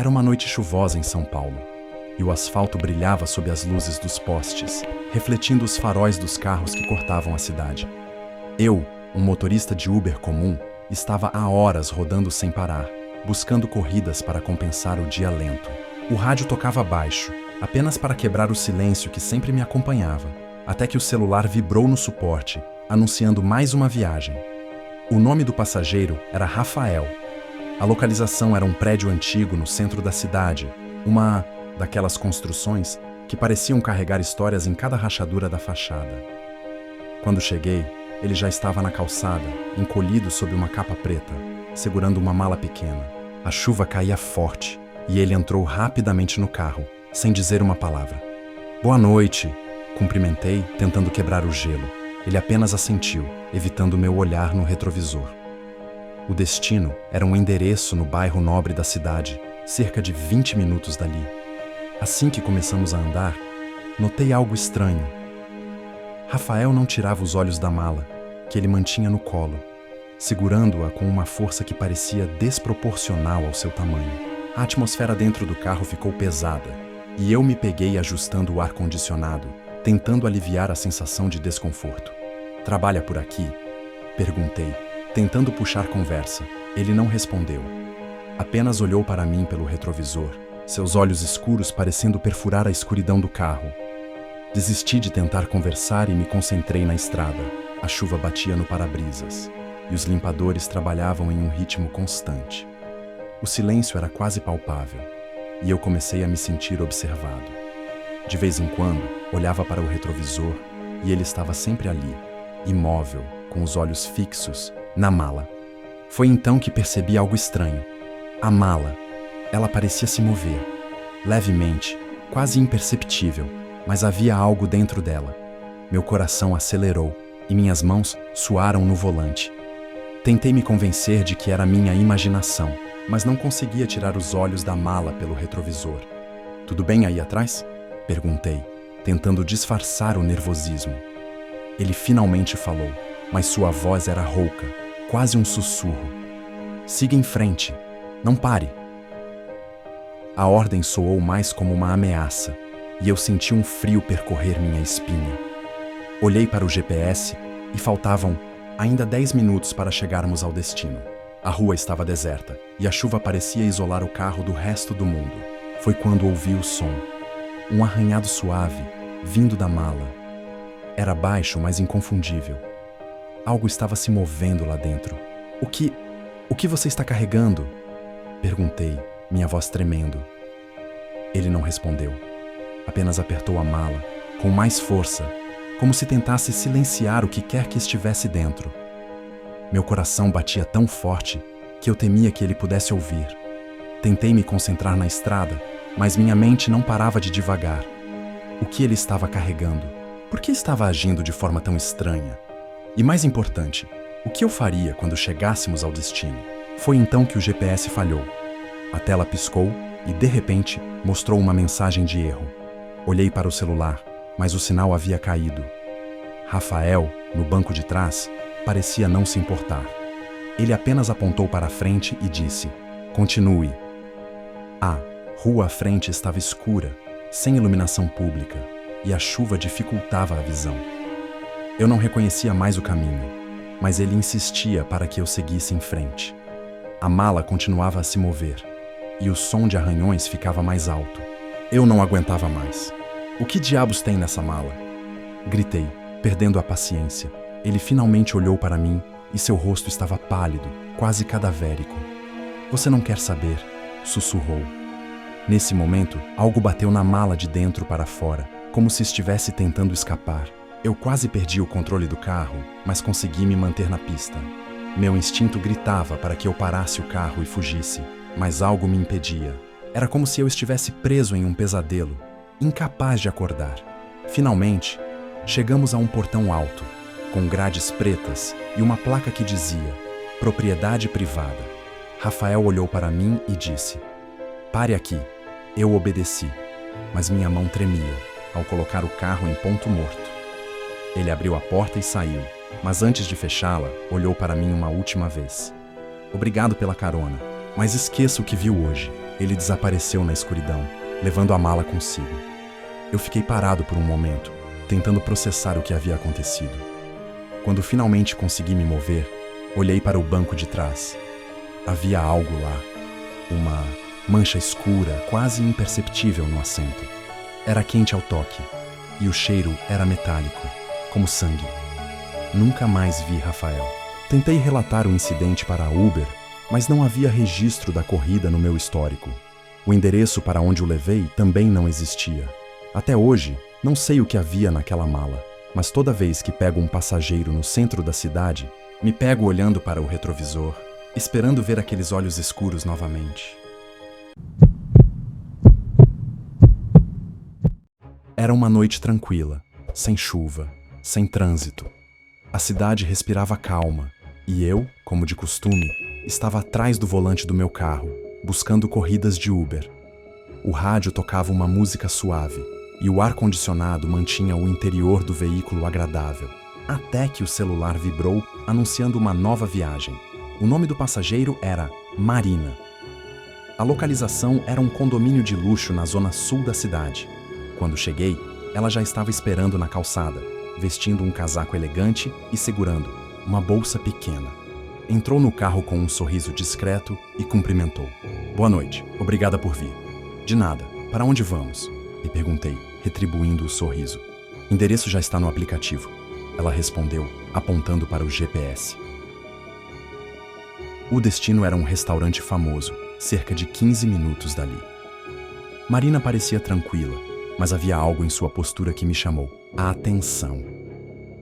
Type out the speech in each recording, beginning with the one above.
Era uma noite chuvosa em São Paulo, e o asfalto brilhava sob as luzes dos postes, refletindo os faróis dos carros que cortavam a cidade. Eu, um motorista de Uber comum, estava há horas rodando sem parar, buscando corridas para compensar o dia lento. O rádio tocava baixo, apenas para quebrar o silêncio que sempre me acompanhava, até que o celular vibrou no suporte, anunciando mais uma viagem. O nome do passageiro era Rafael. A localização era um prédio antigo no centro da cidade, uma daquelas construções que pareciam carregar histórias em cada rachadura da fachada. Quando cheguei, ele já estava na calçada, encolhido sob uma capa preta, segurando uma mala pequena. A chuva caía forte e ele entrou rapidamente no carro, sem dizer uma palavra. "Boa noite", cumprimentei, tentando quebrar o gelo. Ele apenas assentiu, evitando meu olhar no retrovisor. O destino era um endereço no bairro nobre da cidade, cerca de 20 minutos dali. Assim que começamos a andar, notei algo estranho. Rafael não tirava os olhos da mala, que ele mantinha no colo, segurando-a com uma força que parecia desproporcional ao seu tamanho. A atmosfera dentro do carro ficou pesada, e eu me peguei ajustando o ar-condicionado, tentando aliviar a sensação de desconforto. "Trabalha por aqui?", perguntei, tentando puxar conversa. Ele não respondeu. Apenas olhou para mim pelo retrovisor, seus olhos escuros parecendo perfurar a escuridão do carro. Desisti de tentar conversar e me concentrei na estrada. A chuva batia no para-brisas, e os limpadores trabalhavam em um ritmo constante. O silêncio era quase palpável, e eu comecei a me sentir observado. De vez em quando, olhava para o retrovisor, e ele estava sempre ali, imóvel, com os olhos fixos na mala. Foi então que percebi algo estranho. A mala. Ela parecia se mover, levemente, quase imperceptível, mas havia algo dentro dela. Meu coração acelerou e minhas mãos suaram no volante. Tentei me convencer de que era minha imaginação, mas não conseguia tirar os olhos da mala pelo retrovisor. "Tudo bem aí atrás?", perguntei, tentando disfarçar o nervosismo. Ele finalmente falou, mas sua voz era rouca, quase um sussurro. "Siga em frente. Não pare." A ordem soou mais como uma ameaça, e eu senti um frio percorrer minha espinha. Olhei para o GPS e faltavam ainda 10 minutos para chegarmos ao destino. A rua estava deserta, e a chuva parecia isolar o carro do resto do mundo. Foi quando ouvi o som. Um arranhado suave, vindo da mala. Era baixo, mas inconfundível. Algo estava se movendo lá dentro. O que você está carregando?", perguntei, minha voz tremendo. Ele não respondeu. Apenas apertou a mala, com mais força, como se tentasse silenciar o que quer que estivesse dentro. Meu coração batia tão forte que eu temia que ele pudesse ouvir. Tentei me concentrar na estrada, mas minha mente não parava de divagar. O que ele estava carregando? Por que estava agindo de forma tão estranha? E mais importante, o que eu faria quando chegássemos ao destino? Foi então que o GPS falhou. A tela piscou e, de repente, mostrou uma mensagem de erro. Olhei para o celular, mas o sinal havia caído. Rafael, no banco de trás, parecia não se importar. Ele apenas apontou para a frente e disse: "Continue." A rua à frente estava escura, sem iluminação pública, e a chuva dificultava a visão. Eu não reconhecia mais o caminho, mas ele insistia para que eu seguisse em frente. A mala continuava a se mover, e o som de arranhões ficava mais alto. Eu não aguentava mais. "O que diabos tem nessa mala?", gritei, perdendo a paciência. Ele finalmente olhou para mim e seu rosto estava pálido, quase cadavérico. "Você não quer saber", sussurrou. Nesse momento, algo bateu na mala de dentro para fora, como se estivesse tentando escapar. Eu quase perdi o controle do carro, mas consegui me manter na pista. Meu instinto gritava para que eu parasse o carro e fugisse, mas algo me impedia. Era como se eu estivesse preso em um pesadelo, incapaz de acordar. Finalmente, chegamos a um portão alto, com grades pretas e uma placa que dizia: "Propriedade privada." Rafael olhou para mim e disse: "Pare aqui." Eu obedeci, mas minha mão tremia ao colocar o carro em ponto morto. Ele abriu a porta e saiu, mas antes de fechá-la, olhou para mim uma última vez. "Obrigado pela carona, mas esqueça o que viu hoje." Ele desapareceu na escuridão, levando a mala consigo. Eu fiquei parado por um momento, tentando processar o que havia acontecido. Quando finalmente consegui me mover, olhei para o banco de trás. Havia algo lá, uma mancha escura, quase imperceptível no assento. Era quente ao toque, e o cheiro era metálico, como sangue. Nunca mais vi Rafael. Tentei relatar o incidente para a Uber, mas não havia registro da corrida no meu histórico. O endereço para onde o levei também não existia. Até hoje, não sei o que havia naquela mala, mas toda vez que pego um passageiro no centro da cidade, me pego olhando para o retrovisor, esperando ver aqueles olhos escuros novamente. Era uma noite tranquila, sem chuva, sem trânsito. A cidade respirava calma, e eu, como de costume, estava atrás do volante do meu carro, buscando corridas de Uber. O rádio tocava uma música suave, e o ar-condicionado mantinha o interior do veículo agradável, até que o celular vibrou, anunciando uma nova viagem. O nome do passageiro era Marina. A localização era um condomínio de luxo na zona sul da cidade. Quando cheguei, ela já estava esperando na calçada, vestindo um casaco elegante e segurando uma bolsa pequena. Entrou no carro com um sorriso discreto e cumprimentou. "Boa noite, obrigada por vir." "De nada, para onde vamos?" lhe perguntei, retribuindo o sorriso. "Endereço já está no aplicativo." Ela respondeu, apontando para o GPS. O destino era um restaurante famoso, cerca de 15 minutos dali. Marina parecia tranquila, mas havia algo em sua postura que me chamou a atenção.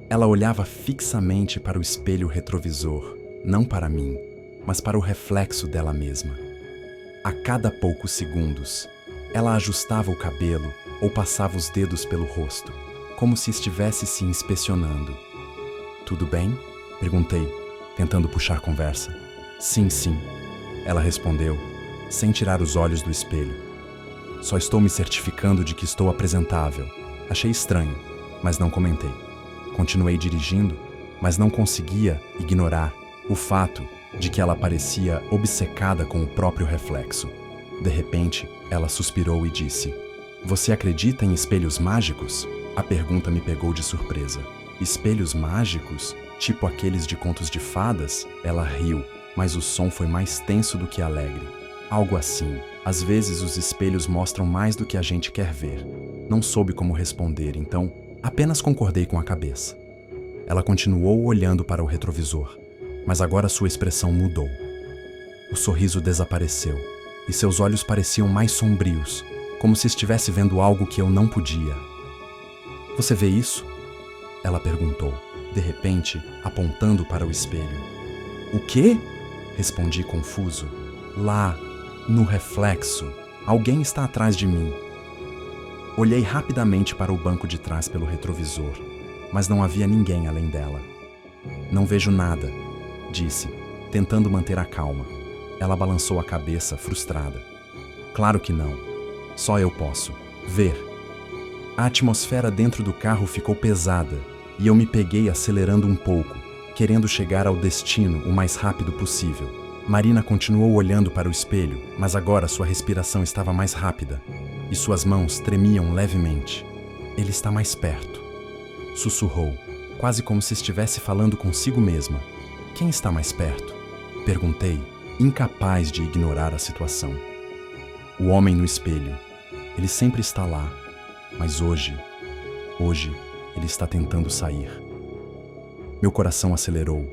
Ela olhava fixamente para o espelho retrovisor, não para mim, mas para o reflexo dela mesma. A cada poucos segundos, ela ajustava o cabelo ou passava os dedos pelo rosto, como se estivesse se inspecionando. "Tudo bem?" perguntei, tentando puxar conversa. Sim, ela respondeu, sem tirar os olhos do espelho. "Só estou me certificando de que estou apresentável." Achei estranho, mas não comentei. Continuei dirigindo, mas não conseguia ignorar o fato de que ela parecia obcecada com o próprio reflexo. De repente, ela suspirou e disse: "Você acredita em espelhos mágicos?" A pergunta me pegou de surpresa. "Espelhos mágicos? Tipo aqueles de contos de fadas?" Ela riu, mas o som foi mais tenso do que alegre. "Algo assim. Às vezes os espelhos mostram mais do que a gente quer ver." Não soube como responder, então apenas concordei com a cabeça. Ela continuou olhando para o retrovisor, mas agora sua expressão mudou. O sorriso desapareceu, e seus olhos pareciam mais sombrios, como se estivesse vendo algo que eu não podia. "Você vê isso?" ela perguntou, de repente, apontando para o espelho. "O quê?" respondi confuso. "Lá, no reflexo, alguém está atrás de mim." Olhei rapidamente para o banco de trás pelo retrovisor, mas não havia ninguém além dela. "Não vejo nada", disse, tentando manter a calma. Ela balançou a cabeça, frustrada. "Claro que não. Só eu posso ver." A atmosfera dentro do carro ficou pesada e eu me peguei acelerando um pouco, querendo chegar ao destino o mais rápido possível. Marina continuou olhando para o espelho, mas agora sua respiração estava mais rápida e suas mãos tremiam levemente. "Ele está mais perto", sussurrou, quase como se estivesse falando consigo mesma. "Quem está mais perto?" perguntei, incapaz de ignorar a situação. "O homem no espelho. Ele sempre está lá, mas hoje ele está tentando sair." Meu coração acelerou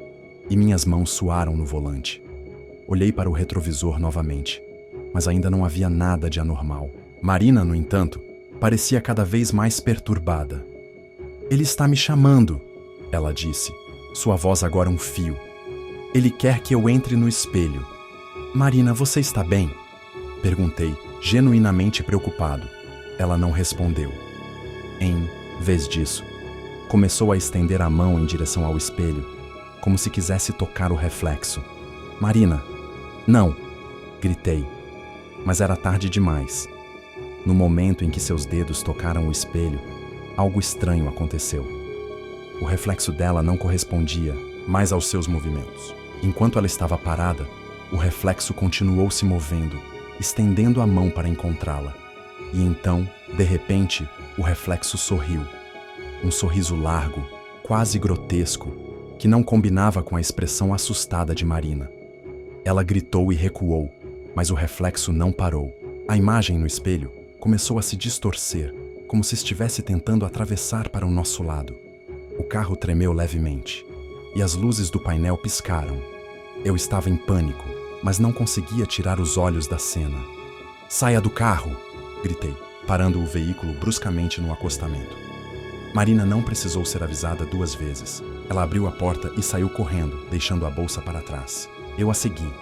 e minhas mãos suaram no volante. Olhei para o retrovisor novamente, mas ainda não havia nada de anormal. Marina, no entanto, parecia cada vez mais perturbada. "Ele está me chamando", ela disse, sua voz agora um fio. "Ele quer que eu entre no espelho." "Marina, você está bem?" perguntei, genuinamente preocupado. Ela não respondeu. Em vez disso, começou a estender a mão em direção ao espelho, como se quisesse tocar o reflexo. "Marina, não!" gritei, mas era tarde demais. No momento em que seus dedos tocaram o espelho, algo estranho aconteceu. O reflexo dela não correspondia mais aos seus movimentos. Enquanto ela estava parada, o reflexo continuou se movendo, estendendo a mão para encontrá-la. E então, de repente, o reflexo sorriu. Um sorriso largo, quase grotesco, que não combinava com a expressão assustada de Marina. Ela gritou e recuou, mas o reflexo não parou. A imagem no espelho começou a se distorcer, como se estivesse tentando atravessar para o nosso lado. O carro tremeu levemente, e as luzes do painel piscaram. Eu estava em pânico, mas não conseguia tirar os olhos da cena. "Saia do carro!" gritei, parando o veículo bruscamente no acostamento. Marina não precisou ser avisada 2 vezes. Ela abriu a porta e saiu correndo, deixando a bolsa para trás. Eu a segui.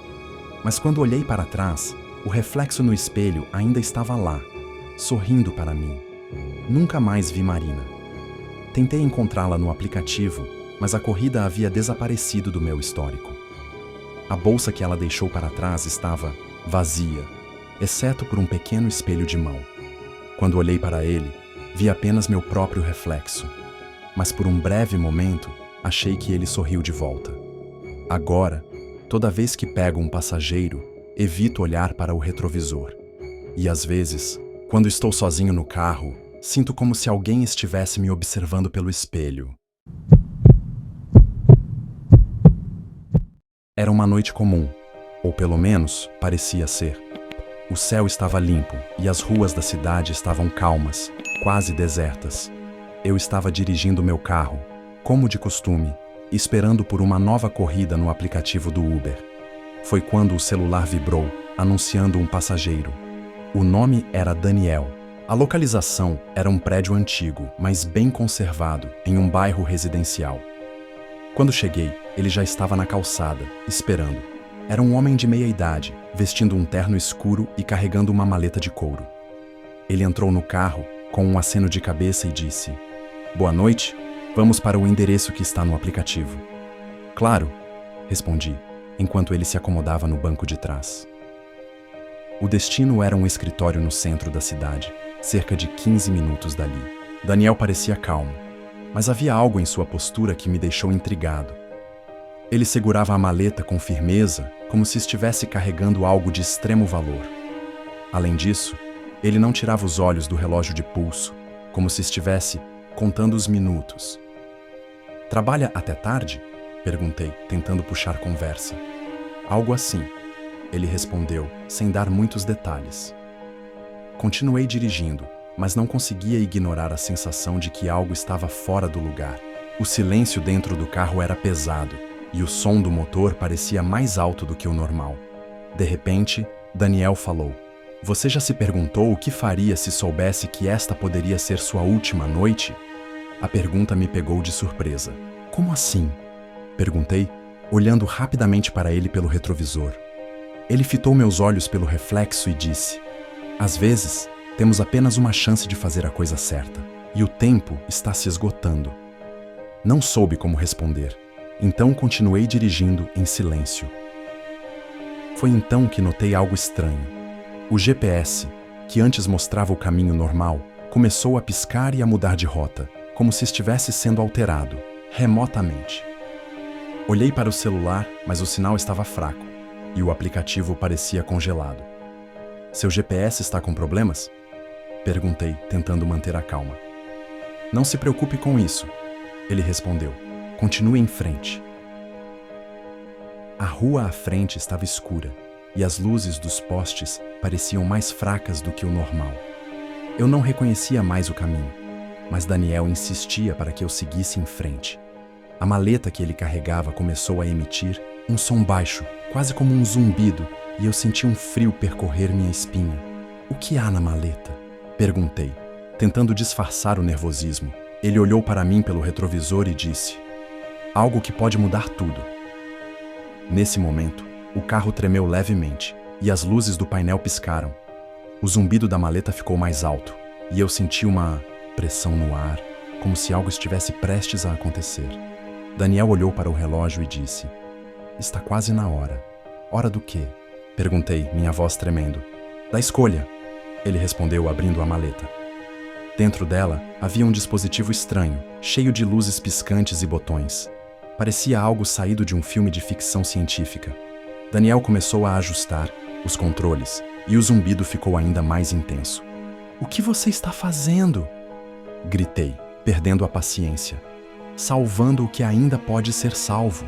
Mas quando olhei para trás, o reflexo no espelho ainda estava lá, sorrindo para mim. Nunca mais vi Marina. Tentei encontrá-la no aplicativo, mas a corrida havia desaparecido do meu histórico. A bolsa que ela deixou para trás estava vazia, exceto por um pequeno espelho de mão. Quando olhei para ele, vi apenas meu próprio reflexo, mas por um breve momento, achei que ele sorriu de volta. Agora, toda vez que pego um passageiro, evito olhar para o retrovisor. E às vezes, quando estou sozinho no carro, sinto como se alguém estivesse me observando pelo espelho. Era uma noite comum, ou pelo menos parecia ser. O céu estava limpo e as ruas da cidade estavam calmas, quase desertas. Eu estava dirigindo meu carro, como de costume, esperando por uma nova corrida no aplicativo do Uber. Foi quando o celular vibrou, anunciando um passageiro. O nome era Daniel. A localização era um prédio antigo, mas bem conservado, em um bairro residencial. Quando cheguei, ele já estava na calçada, esperando. Era um homem de meia idade, vestindo um terno escuro e carregando uma maleta de couro. Ele entrou no carro, com um aceno de cabeça e disse: "Boa noite, vamos para o endereço que está no aplicativo." "Claro", respondi, enquanto ele se acomodava no banco de trás. O destino era um escritório no centro da cidade, cerca de 15 minutos dali. Daniel parecia calmo, mas havia algo em sua postura que me deixou intrigado. Ele segurava a maleta com firmeza, como se estivesse carregando algo de extremo valor. Além disso, ele não tirava os olhos do relógio de pulso, como se estivesse contando os minutos. "Trabalha até tarde?" perguntei, tentando puxar conversa. "Algo assim", ele respondeu, sem dar muitos detalhes. Continuei dirigindo, mas não conseguia ignorar a sensação de que algo estava fora do lugar. O silêncio dentro do carro era pesado, e o som do motor parecia mais alto do que o normal. De repente, Daniel falou: "Você já se perguntou o que faria se soubesse que esta poderia ser sua última noite?" A pergunta me pegou de surpresa. "Como assim?" perguntei, olhando rapidamente para ele pelo retrovisor. Ele fitou meus olhos pelo reflexo e disse: "Às vezes, temos apenas uma chance de fazer a coisa certa, e o tempo está se esgotando." Não soube como responder, então continuei dirigindo em silêncio. Foi então que notei algo estranho. O GPS, que antes mostrava o caminho normal, começou a piscar e a mudar de rota, como se estivesse sendo alterado, remotamente. Olhei para o celular, mas o sinal estava fraco, e o aplicativo parecia congelado. "Seu GPS está com problemas?" perguntei, tentando manter a calma. "Não se preocupe com isso", ele respondeu. "Continue em frente." A rua à frente estava escura, e as luzes dos postes pareciam mais fracas do que o normal. Eu não reconhecia mais o caminho, mas Daniel insistia para que eu seguisse em frente. A maleta que ele carregava começou a emitir um som baixo, quase como um zumbido, e eu senti um frio percorrer minha espinha. "O que há na maleta?" perguntei, tentando disfarçar o nervosismo. Ele olhou para mim pelo retrovisor e disse: "Algo que pode mudar tudo." Nesse momento, o carro tremeu levemente e as luzes do painel piscaram. O zumbido da maleta ficou mais alto e eu senti uma pressão no ar, como se algo estivesse prestes a acontecer. Daniel olhou para o relógio e disse: "Está quase na hora." "Hora do quê?" perguntei, minha voz tremendo. "Da escolha", ele respondeu, abrindo a maleta. Dentro dela havia um dispositivo estranho, cheio de luzes piscantes e botões. Parecia algo saído de um filme de ficção científica. Daniel começou a ajustar os controles, e o zumbido ficou ainda mais intenso. "O que você está fazendo?" gritei, perdendo a paciência. "Salvando o que ainda pode ser salvo."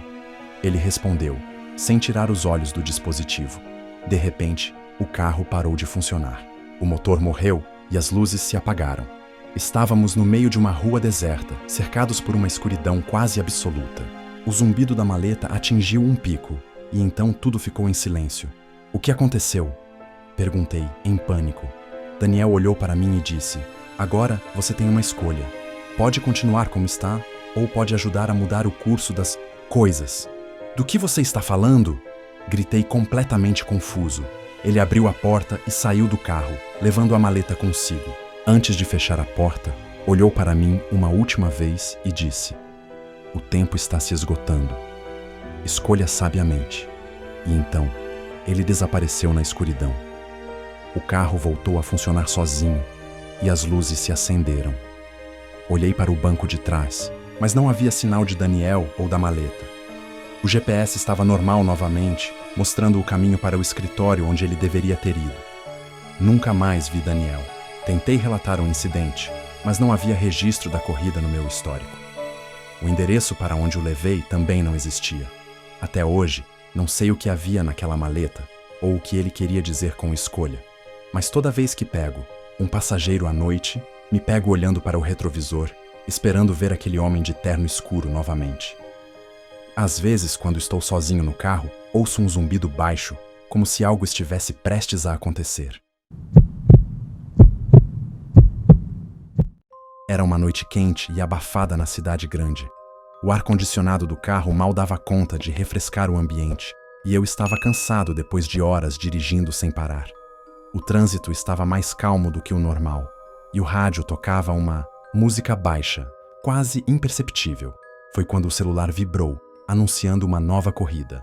Ele respondeu, sem tirar os olhos do dispositivo. De repente, o carro parou de funcionar. O motor morreu e as luzes se apagaram. Estávamos no meio de uma rua deserta, cercados por uma escuridão quase absoluta. O zumbido da maleta atingiu um pico, e então tudo ficou em silêncio. "O que aconteceu?" perguntei, em pânico. Daniel olhou para mim e disse, "Agora você tem uma escolha. Pode continuar como está, ou pode ajudar a mudar o curso das coisas." "Do que você está falando?" gritei completamente confuso. Ele abriu a porta e saiu do carro, levando a maleta consigo. Antes de fechar a porta, olhou para mim uma última vez e disse, "O tempo está se esgotando. Escolha sabiamente." E então, ele desapareceu na escuridão. O carro voltou a funcionar sozinho e as luzes se acenderam. Olhei para o banco de trás, mas não havia sinal de Daniel ou da maleta. O GPS estava normal novamente, mostrando o caminho para o escritório onde ele deveria ter ido. Nunca mais vi Daniel. Tentei relatar o incidente, mas não havia registro da corrida no meu histórico. O endereço para onde o levei também não existia. Até hoje, não sei o que havia naquela maleta ou o que ele queria dizer com escolha. Mas toda vez que pego um passageiro à noite, me pego olhando para o retrovisor, esperando ver aquele homem de terno escuro novamente. Às vezes, quando estou sozinho no carro, ouço um zumbido baixo, como se algo estivesse prestes a acontecer. Era uma noite quente e abafada na cidade grande. O ar-condicionado do carro mal dava conta de refrescar o ambiente, e eu estava cansado depois de horas dirigindo sem parar. O trânsito estava mais calmo do que o normal, e o rádio tocava uma música baixa, quase imperceptível. Foi quando o celular vibrou, anunciando uma nova corrida.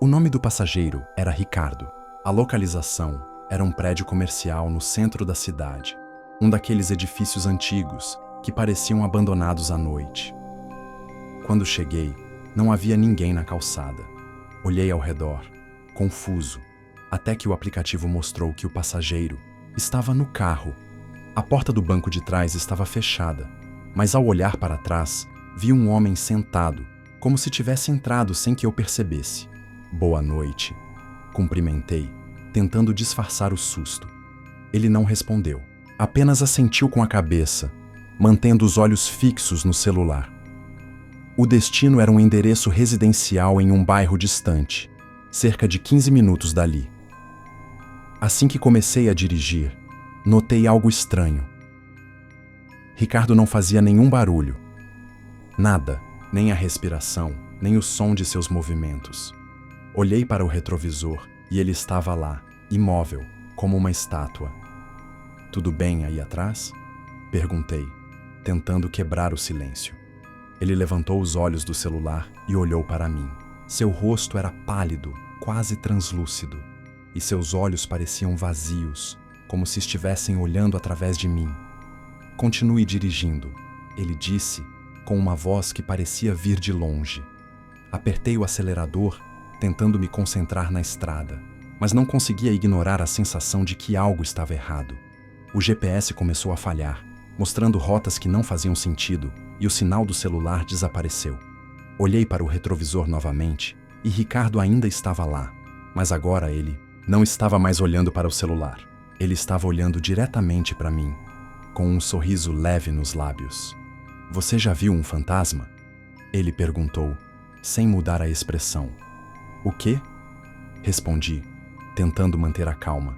O nome do passageiro era Ricardo. A localização era um prédio comercial no centro da cidade, um daqueles edifícios antigos que pareciam abandonados à noite. Quando cheguei, não havia ninguém na calçada. Olhei ao redor, confuso, até que o aplicativo mostrou que o passageiro estava no carro. A porta do banco de trás estava fechada, mas ao olhar para trás, vi um homem sentado, como se tivesse entrado sem que eu percebesse. "Boa noite", cumprimentei, tentando disfarçar o susto. Ele não respondeu, apenas assentiu com a cabeça, mantendo os olhos fixos no celular. O destino era um endereço residencial em um bairro distante, cerca de 15 minutos dali. Assim que comecei a dirigir, notei algo estranho. Ricardo não fazia nenhum barulho. Nada, nem a respiração, nem o som de seus movimentos. Olhei para o retrovisor e ele estava lá, imóvel, como uma estátua. "Tudo bem aí atrás?" perguntei, tentando quebrar o silêncio. Ele levantou os olhos do celular e olhou para mim. Seu rosto era pálido, quase translúcido, e seus olhos pareciam vazios, como se estivessem olhando através de mim. "Continue dirigindo", ele disse, com uma voz que parecia vir de longe. Apertei o acelerador, tentando me concentrar na estrada, mas não conseguia ignorar a sensação de que algo estava errado. O GPS começou a falhar, mostrando rotas que não faziam sentido, e o sinal do celular desapareceu. Olhei para o retrovisor novamente, e Ricardo ainda estava lá, mas agora ele não estava mais olhando para o celular. Ele estava olhando diretamente para mim, com um sorriso leve nos lábios. "Você já viu um fantasma?" ele perguntou, sem mudar a expressão. "O quê?" respondi, tentando manter a calma.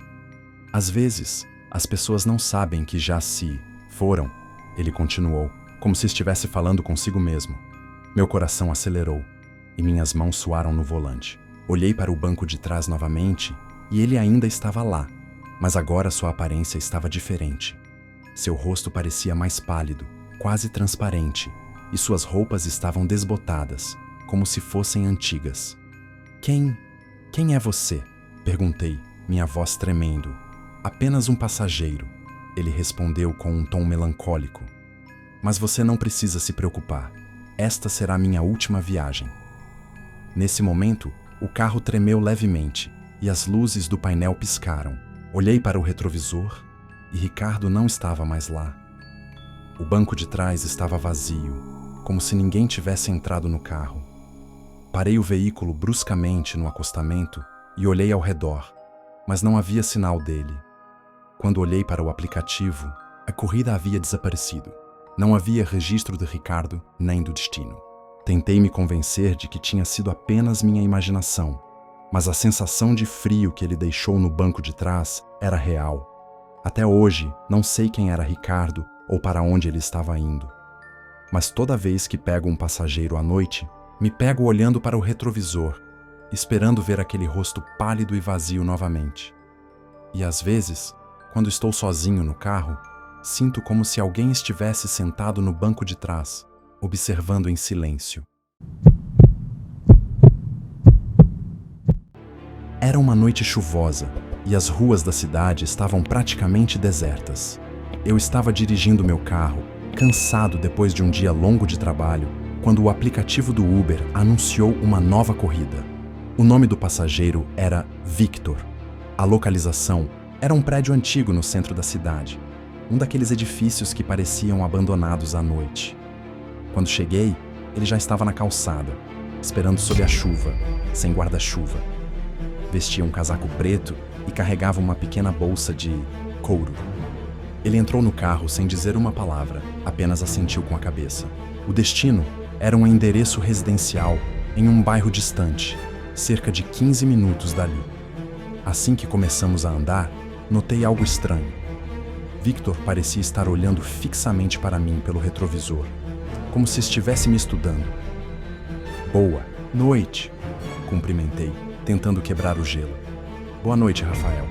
"Às vezes, as pessoas não sabem que já se foram", ele continuou, como se estivesse falando consigo mesmo. Meu coração acelerou e minhas mãos suaram no volante. Olhei para o banco de trás novamente e ele ainda estava lá, mas agora sua aparência estava diferente. Seu rosto parecia mais pálido, quase transparente, e suas roupas estavam desbotadas, como se fossem antigas. Quem é você?" perguntei, minha voz tremendo. "Apenas um passageiro", ele respondeu com um tom melancólico. "Mas você não precisa se preocupar. Esta será minha última viagem." Nesse momento, o carro tremeu levemente e as luzes do painel piscaram. Olhei para o retrovisor e Ricardo não estava mais lá. O banco de trás estava vazio, como se ninguém tivesse entrado no carro. Parei o veículo bruscamente no acostamento e olhei ao redor, mas não havia sinal dele. Quando olhei para o aplicativo, a corrida havia desaparecido. Não havia registro de Ricardo nem do destino. Tentei me convencer de que tinha sido apenas minha imaginação, mas a sensação de frio que ele deixou no banco de trás era real. Até hoje, não sei quem era Ricardo ou para onde ele estava indo. Mas toda vez que pego um passageiro à noite, me pego olhando para o retrovisor, esperando ver aquele rosto pálido e vazio novamente. E às vezes, quando estou sozinho no carro, sinto como se alguém estivesse sentado no banco de trás, observando em silêncio. Era uma noite chuvosa e as ruas da cidade estavam praticamente desertas. Eu estava dirigindo meu carro, cansado depois de um dia longo de trabalho, quando o aplicativo do Uber anunciou uma nova corrida. O nome do passageiro era Victor. A localização era um prédio antigo no centro da cidade, um daqueles edifícios que pareciam abandonados à noite. Quando cheguei, ele já estava na calçada, esperando sob a chuva, sem guarda-chuva. Vestia um casaco preto e carregava uma pequena bolsa de couro. Ele entrou no carro sem dizer uma palavra, apenas assentiu com a cabeça. O destino era um endereço residencial em um bairro distante, cerca de 15 minutos dali. Assim que começamos a andar, notei algo estranho. Victor parecia estar olhando fixamente para mim pelo retrovisor, como se estivesse me estudando. Boa noite, cumprimentei, tentando quebrar o gelo. Boa noite, Rafael,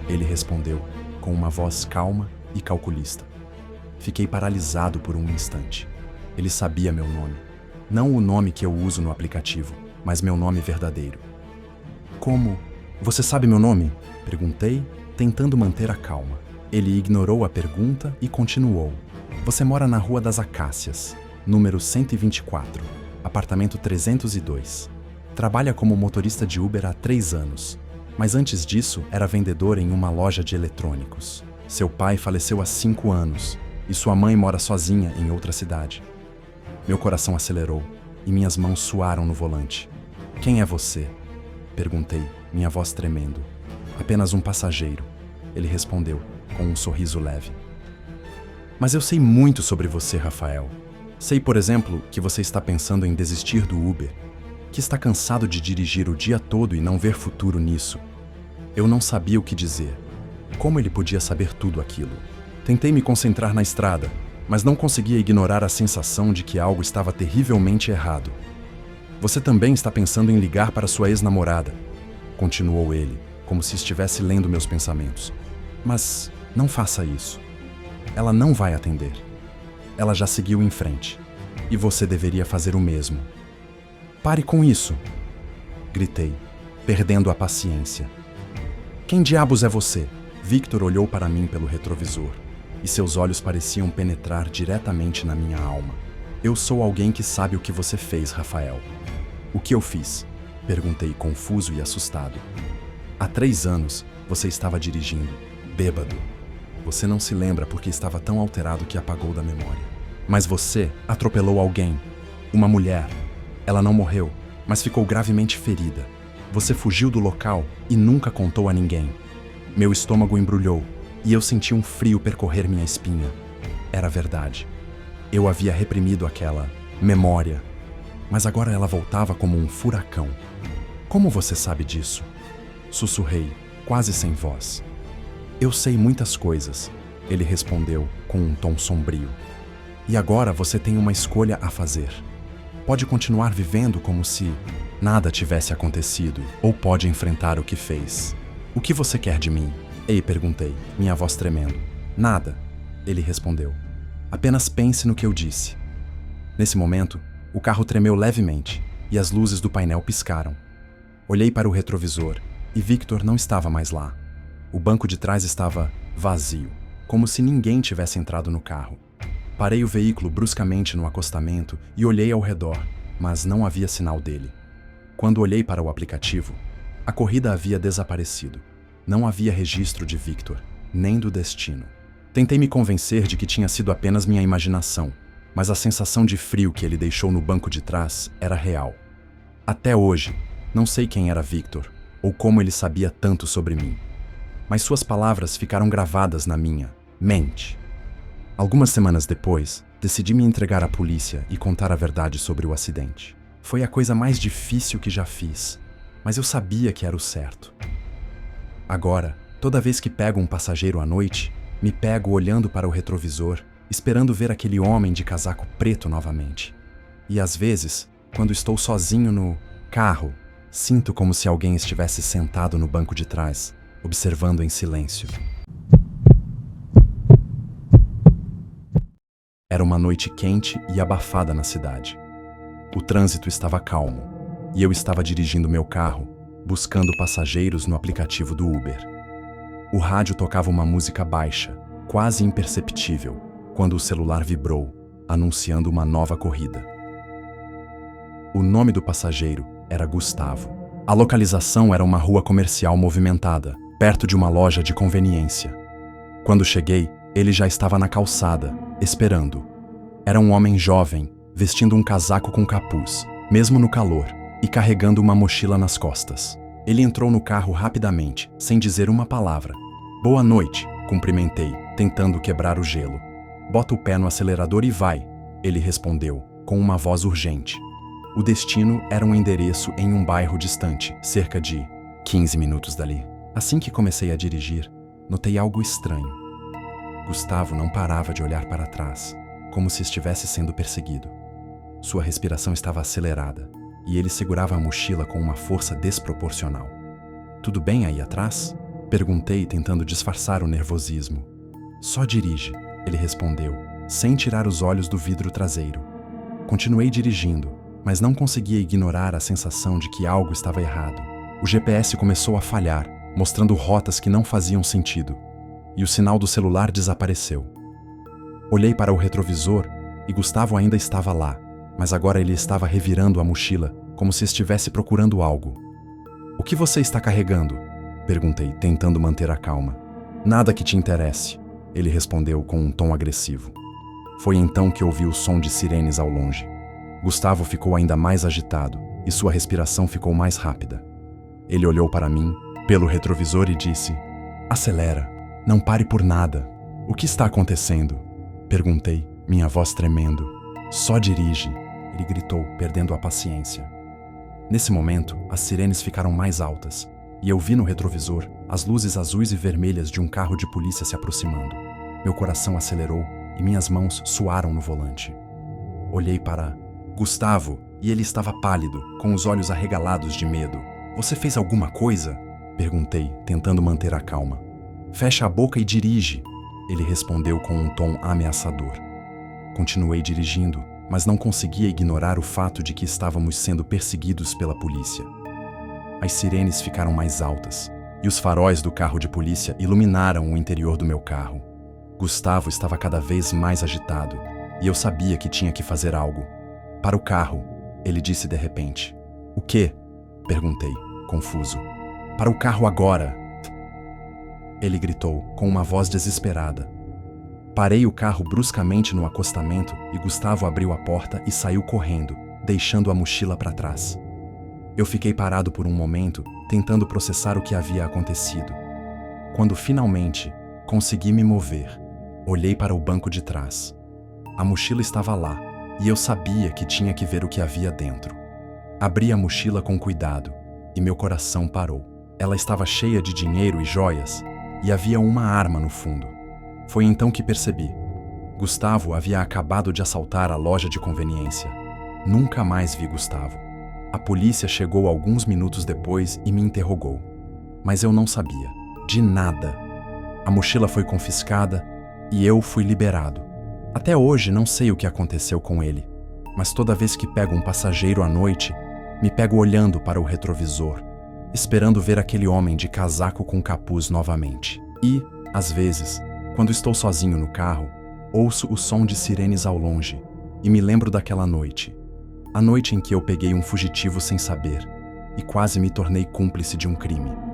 ele respondeu, com uma voz calma e calculista. Fiquei paralisado por um instante. Ele sabia meu nome. Não o nome que eu uso no aplicativo, mas meu nome verdadeiro. Como? Você sabe meu nome? Perguntei, tentando manter a calma. Ele ignorou a pergunta e continuou. Você mora na Rua das Acácias, número 124, apartamento 302. Trabalha como motorista de Uber há 3 anos, mas antes disso era vendedor em uma loja de eletrônicos. Seu pai faleceu há 5 anos e sua mãe mora sozinha em outra cidade. Meu coração acelerou e minhas mãos suaram no volante. Quem é você? Perguntei, minha voz tremendo. Apenas um passageiro, ele respondeu, com um sorriso leve. Mas eu sei muito sobre você, Rafael. Sei, por exemplo, que você está pensando em desistir do Uber, que está cansado de dirigir o dia todo e não ver futuro nisso. Eu não sabia o que dizer. Como ele podia saber tudo aquilo? Tentei me concentrar na estrada, mas não conseguia ignorar a sensação de que algo estava terrivelmente errado. Você também está pensando em ligar para sua ex-namorada, continuou ele, como se estivesse lendo meus pensamentos. Mas não faça isso. Ela não vai atender. Ela já seguiu em frente. E você deveria fazer o mesmo. Pare com isso! Gritei, perdendo a paciência. Quem diabos é você? Victor olhou para mim pelo retrovisor, e seus olhos pareciam penetrar diretamente na minha alma. Eu sou alguém que sabe o que você fez, Rafael. O que eu fiz? Perguntei, confuso e assustado. Há 3 anos, você estava dirigindo, bêbado. Você não se lembra porque estava tão alterado que apagou da memória. Mas você atropelou alguém, uma mulher. Ela não morreu, mas ficou gravemente ferida. Você fugiu do local e nunca contou a ninguém. Meu estômago embrulhou e eu senti um frio percorrer minha espinha. Era verdade. Eu havia reprimido aquela memória, mas agora ela voltava como um furacão. Como você sabe disso? Sussurrei, quase sem voz. Eu sei muitas coisas, ele respondeu com um tom sombrio. E agora você tem uma escolha a fazer. Pode continuar vivendo como se nada tivesse acontecido, ou pode enfrentar o que fez. O que você quer de mim? Ei, perguntei, minha voz tremendo. Nada, ele respondeu. Apenas pense no que eu disse. Nesse momento, o carro tremeu levemente e as luzes do painel piscaram. Olhei para o retrovisor e Victor não estava mais lá. O banco de trás estava vazio, como se ninguém tivesse entrado no carro. Parei o veículo bruscamente no acostamento e olhei ao redor, mas não havia sinal dele. Quando olhei para o aplicativo, A corrida havia desaparecido. Não havia registro de Victor, nem do destino. Tentei me convencer de que tinha sido apenas minha imaginação, mas a sensação de frio que ele deixou no banco de trás era real. Até hoje, não sei quem era Victor, ou como ele sabia tanto sobre mim. Mas suas palavras ficaram gravadas na minha mente. Algumas semanas depois, decidi me entregar à polícia e contar a verdade sobre o acidente. Foi a coisa mais difícil que já fiz, mas eu sabia que era o certo. Agora, toda vez que pego um passageiro à noite, me pego olhando para o retrovisor, esperando ver aquele homem de casaco preto novamente. E às vezes, quando estou sozinho no carro, sinto como se alguém estivesse sentado no banco de trás, observando em silêncio. Era uma noite quente e abafada na cidade. O trânsito estava calmo, e eu estava dirigindo meu carro, buscando passageiros no aplicativo do Uber. O rádio tocava uma música baixa, quase imperceptível, quando o celular vibrou, anunciando uma nova corrida. O nome do passageiro era Gustavo. A localização era uma rua comercial movimentada, perto de uma loja de conveniência. Quando cheguei, ele já estava na calçada, esperando. Era um homem jovem, vestindo um casaco com capuz, mesmo no calor, e carregando uma mochila nas costas. Ele entrou no carro rapidamente, sem dizer uma palavra. "Boa noite", cumprimentei, tentando quebrar o gelo. "Bota o pé no acelerador e vai", ele respondeu, com uma voz urgente. O destino era um endereço em um bairro distante, cerca de 15 minutos dali. Assim que comecei a dirigir, notei algo estranho. Gustavo não parava de olhar para trás, como se estivesse sendo perseguido. Sua respiração estava acelerada, e ele segurava a mochila com uma força desproporcional. "Tudo bem aí atrás?", perguntei, tentando disfarçar o nervosismo. "Só dirige", ele respondeu, sem tirar os olhos do vidro traseiro. Continuei dirigindo, mas não conseguia ignorar a sensação de que algo estava errado. O GPS começou a falhar, mostrando rotas que não faziam sentido, e o sinal do celular desapareceu. Olhei para o retrovisor e Gustavo ainda estava lá, mas agora ele estava revirando a mochila, como se estivesse procurando algo. "O que você está carregando?", perguntei, tentando manter a calma. "Nada que te interesse", ele respondeu com um tom agressivo. Foi então que ouvi o som de sirenes ao longe. Gustavo ficou ainda mais agitado e sua respiração ficou mais rápida. Ele olhou para mim, pelo retrovisor, e disse: "Acelera, não pare por nada." "O que está acontecendo?", perguntei, minha voz tremendo. "Só dirige", ele gritou, perdendo a paciência. Nesse momento, as sirenes ficaram mais altas, e eu vi no retrovisor as luzes azuis e vermelhas de um carro de polícia se aproximando. Meu coração acelerou e minhas mãos suaram no volante. Olhei para Gustavo e ele estava pálido, com os olhos arregalados de medo. "Você fez alguma coisa?", perguntei, tentando manter a calma. "Fecha a boca e dirige", ele respondeu com um tom ameaçador. Continuei dirigindo, mas não conseguia ignorar o fato de que estávamos sendo perseguidos pela polícia. As sirenes ficaram mais altas, e os faróis do carro de polícia iluminaram o interior do meu carro. Gustavo estava cada vez mais agitado, e eu sabia que tinha que fazer algo. "Para o carro", ele disse de repente. "O quê?", perguntei, confuso. "Para o carro agora!", ele gritou, com uma voz desesperada. Parei o carro bruscamente no acostamento e Gustavo abriu a porta e saiu correndo, deixando a mochila para trás. Eu fiquei parado por um momento, tentando processar o que havia acontecido. Quando finalmente consegui me mover, olhei para o banco de trás. A mochila estava lá, e eu sabia que tinha que ver o que havia dentro. Abri a mochila com cuidado, e meu coração parou. Ela estava cheia de dinheiro e joias, e havia uma arma no fundo. Foi então que percebi. Gustavo havia acabado de assaltar a loja de conveniência. Nunca mais vi Gustavo. A polícia chegou alguns minutos depois e me interrogou. Mas eu não sabia, de nada. A mochila foi confiscada e eu fui liberado. Até hoje não sei o que aconteceu com ele, mas toda vez que pego um passageiro à noite, me pego olhando para o retrovisor, esperando ver aquele homem de casaco com capuz novamente. E, às vezes, quando estou sozinho no carro, ouço o som de sirenes ao longe e me lembro daquela noite. A noite em que eu peguei um fugitivo sem saber. e quase me tornei cúmplice de um crime.